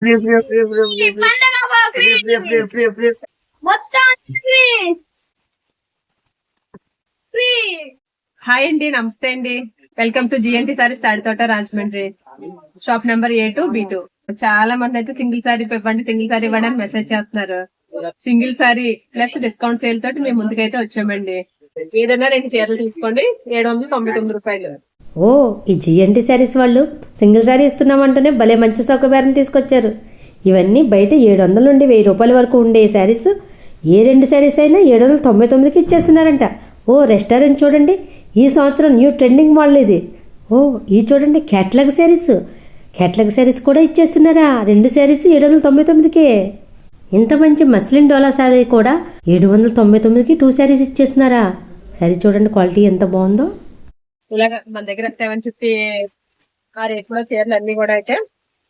Free free free free free free free free free free మొత్తం free free. Hi అండి, నమస్తే అండి. Welcome to GNT saris Tadithota Rajahmundry, shop number A2B2. చాలా మంది అయితే సింగిల్ సారీ ఇవ్వండి, సింగిల్ సారీ ఇవ్వండి అని మెసేజ్ చేస్తున్నారు. Single sorry plus discount sale తోటి మేము ముందుకైతే వచ్చామండి. ఏదైనా 2 చీరలు తీసుకోండి, 799 రూపాయలు. ఓ, ఈ జిఎన్టీ శారీస్ వాళ్ళు సింగిల్ శారీ ఇస్తున్నామంటేనే భలే మంచి సౌకర్యాన్ని తీసుకొచ్చారు. ఇవన్నీ బయట 700 నుండి 1000 రూపాయల వరకు ఉండే ఈ శారీస్ ఏ 2 శారీస్ అయినా 799కి ఇచ్చేస్తున్నారంట. ఓ, రెస్టారెంట్ చూడండి, ఈ సంవత్సరం న్యూ ట్రెండింగ్ మోడల్ ఇది. ఓ, ఈ చూడండి క్యాట్లాగ్ శారీస్ కూడా ఇచ్చేస్తున్నారా? 2 శారీస్ 799కే. ఇంత మంచి మస్లిన్ డోలా శారీ కూడా 799కి 2 శారీస్ ఇచ్చేస్తున్నారా? శారీ చూడండి, క్వాలిటీ ఎంత బాగుందో. ఇలాగ మన దగ్గర 750 ఆ రేట్ లో చీరలు అన్ని కూడా అయితే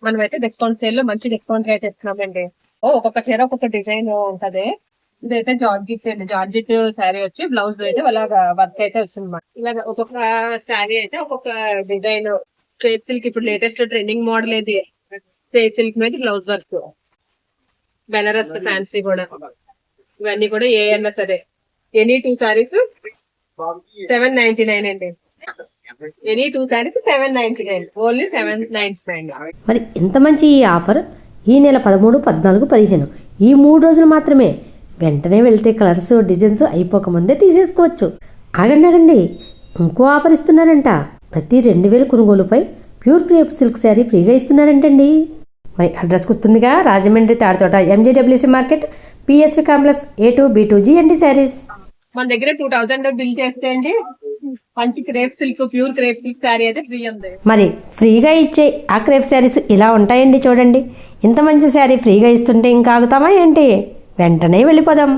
మనమైతే డిస్కౌంట్ సేల్ లో మంచి డిస్కౌంట్ అయితే ఇస్తున్నామండి. ఒక్కొక్క చీర ఒక్కొక్క డిజైన్ ఉంటది. ఇదైతే జార్జిట్ అండి, జార్జిట్ శారీ వచ్చి బ్లౌజ్ అయితే అలాగా వర్క్ అయితే వస్తుంది. ఇలాగ ఒక్కొక్క శారీ అయితే ఒక్కొక్క డిజైన్. క్రేప్ సిల్క్ ఇప్పుడు లేటెస్ట్ ట్రెండింగ్ మోడల్ ఇది. క్రేప్ సిల్క్ మీద బ్లౌజ్ వర్క్, బెనారస్ ఫ్యాన్సీ కూడా. ఇవన్నీ కూడా ఏ అన్నా సరే ఎనీ 2 శారీస్ 799 అండి. Any 2 saris 799, only 799. మరి ఇంత మంచి ఈ ఆఫర్ ఈ నెల 13, 14, 15 ఈ 3 రోజులు మాత్రమే. వెంటనే వెళ్తే కలర్స్ డిజైన్స్ అయిపోకముందే తీసేసుకోవచ్చు. ఆగండి, ఇంకో ఆఫర్ ఇస్తున్నారంట. ప్రతి 2000 కొనుగోలుపై ప్యూర్ క్రేప్ సిల్క్ శారీ ఫ్రీగా ఇస్తున్నారంటండి. మరి అడ్రస్ గుర్తుందిగా, Rajahmundry Tadithota MGWC market, PSV complex, A2B2 GNT saris. మన దగ్గర 2000 బిల్ చేస్తే అండి మంచి crepe silk, pure crepe silk sari అయితే ఫ్రీ ఉంది. మరి ఫ్రీగా ఇచ్చే ఆ క్రేప్ శారీస్ ఇలా ఉంటాయండి. చూడండి, ఇంత మంచి శారీ ఫ్రీగా ఇస్తుంటే ఇంకా ఆగుతామా ఏంటి? వెంటనే వెళ్ళిపోదాం.